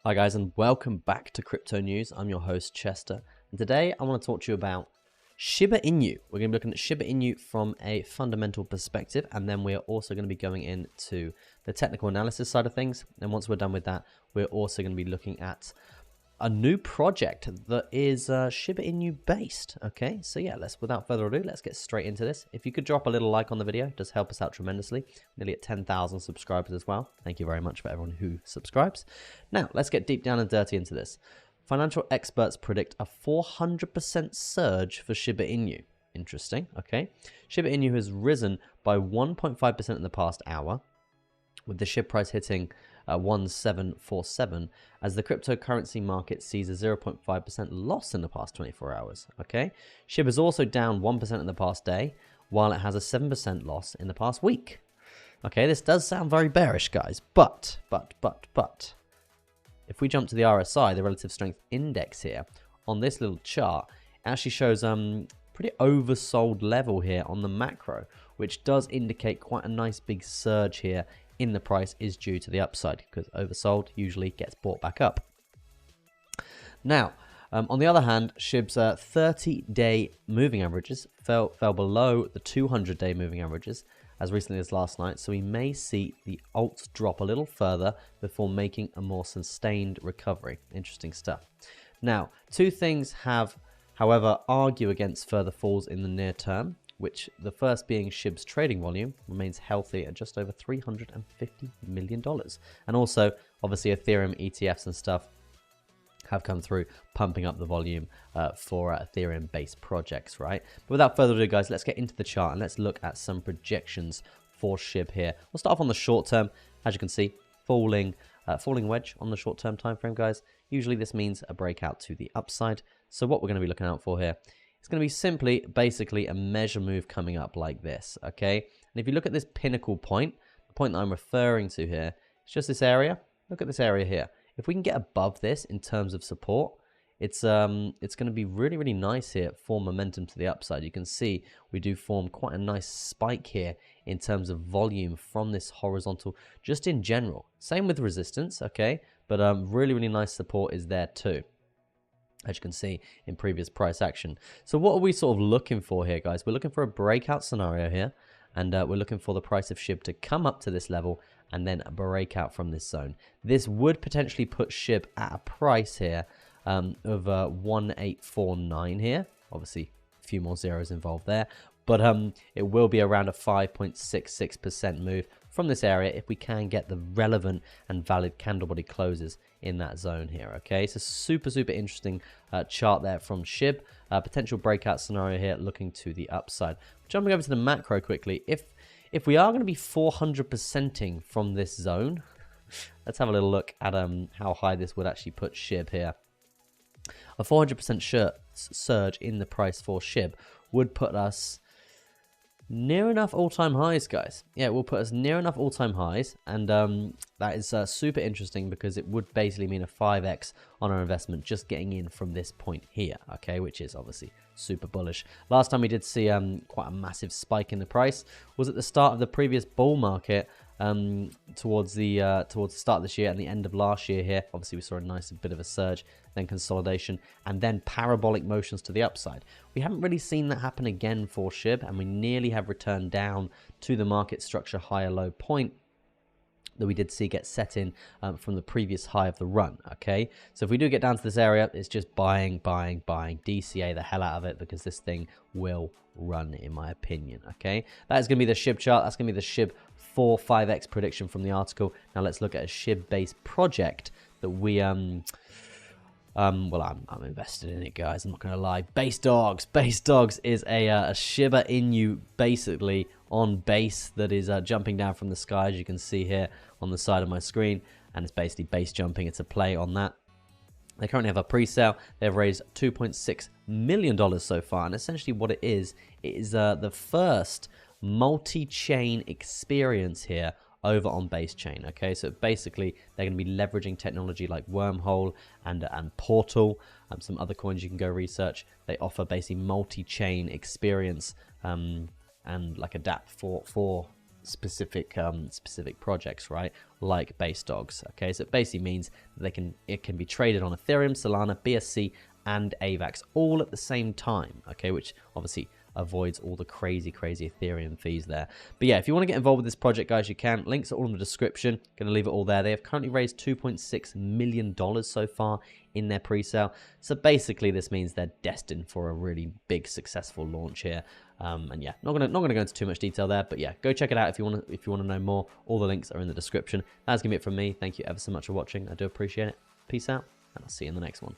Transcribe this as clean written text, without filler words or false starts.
Hi guys, and welcome back to Crypto News. I'm your host Chester, and today I want to talk to you about Shiba Inu. We're going to be looking at Shiba Inu from a fundamental perspective, and then we're also going to be going into the technical analysis side of things. And once we're done with that, we're also going to be looking at a new project that is Shiba Inu based. Okay, so yeah, without further ado, let's get straight into this. If you could drop a little like on the video, it does help us out tremendously. Nearly at 10,000 subscribers as well. Thank you very much for everyone who subscribes. Now, let's get deep down and dirty into this. Financial experts predict a 400% surge for Shiba Inu. Interesting, okay. Shiba Inu has risen by 1.5% in the past hour, with the SHIB price hitting 1747 as the cryptocurrency market sees a 0.5% loss in the past 24 hours. Okay, SHIB is also down 1% in the past day, while it has a 7% loss in the past week. Okay, this does sound very bearish, guys, but if we jump to the RSI, the relative strength index here on this little chart, it actually shows pretty oversold level here on the macro, which does indicate quite a nice big surge here in the price is due to the upside, because oversold usually gets bought back up. Now, on the other hand, SHIB's 30-day moving averages fell below the 200-day moving averages as recently as last night, so we may see the alts drop a little further before making a more sustained recovery. Interesting stuff. Now, two things however, argue against further falls in the near term, which the first being SHIB's trading volume remains healthy at just over $350 million. And also, obviously, Ethereum ETFs and stuff have come through, pumping up the volume for Ethereum-based projects, right? But without further ado, guys, let's get into the chart and let's look at some projections for SHIB here. We'll start off on the short term. As you can see, falling wedge on the short-term time frame, guys. Usually this means a breakout to the upside. So what we're going to be looking out for here, it's going to be basically a measure move coming up like this, okay? And if you look at this pinnacle point, the point that I'm referring to here, it's just this area. Look at this area here. If we can get above this in terms of support, it's going to be really, really nice here for momentum to the upside. You can see we do form quite a nice spike here in terms of volume from this horizontal, just in general. Same with resistance, okay? But really, really nice support is there too, as you can see in previous price action. So what are we sort of looking for here, guys? We're looking for a breakout scenario here, and we're looking for the price of SHIB to come up to this level and then a breakout from this zone. This would potentially put SHIB at a price here of 1849 here. Obviously, a few more zeros involved there, but it will be around a 5.66% move from this area if we can get the relevant and valid candle body closes in that zone here. Okay, so super interesting chart there from SHIB. Potential breakout scenario here looking to the upside. Jumping over to the macro quickly, if we are going to be 400%ing from this zone, let's have a little look at how high this would actually put SHIB here. A 400% surge in the price for SHIB would put us near enough all-time highs, guys. Yeah, it will put us near enough all-time highs, and that is super interesting because it would basically mean a 5x on our investment just getting in from this point here, okay, which is obviously super bullish. Last time we did see quite a massive spike in the price was at the start of the previous bull market, towards the start of this year and the end of last year here. Obviously, we saw a nice bit of a surge, then consolidation, and then parabolic motions to the upside. We haven't really seen that happen again for SHIB, and we nearly have returned down to the market structure higher low point that we did see get set in from the previous high of the run, okay? So if we do get down to this area, it's just buying, DCA the hell out of it, because this thing will run, in my opinion, okay? That is going to be the SHIB chart. That's going to be the SHIB 5x prediction from the article. Now let's look at a SHIB-based project that we well, I'm invested in it, guys. I'm not going to lie. Base Dogs is a Shiba Inu basically on base that is jumping down from the sky, as you can see here on the side of my screen, and it's basically base jumping. It's a play on that. They currently have a pre-sale. They've raised $2.6 million so far, and essentially what it is the first multi-chain experience here over on base chain. Okay, so basically they're going to be leveraging technology like Wormhole and Portal, some other coins you can go research. They offer basically multi-chain experience and like adapt for specific projects, right? Like base dogs. Okay, so it basically means that it can be traded on Ethereum, Solana, BSC, and AVAX all at the same time. Okay, which obviously avoids all the crazy Ethereum fees there. But yeah, if you want to get involved with this project, guys, you can. Links are all in the description. Gonna leave it all there. They have currently raised $2.6 million so far in their pre-sale. So basically, this means they're destined for a really big, successful launch here. And yeah, not gonna go into too much detail there, but yeah, go check it out if you want to know more. All the links are in the description. That's gonna be it from me. Thank you ever so much for watching. I do appreciate it. Peace out, and I'll see you in the next one.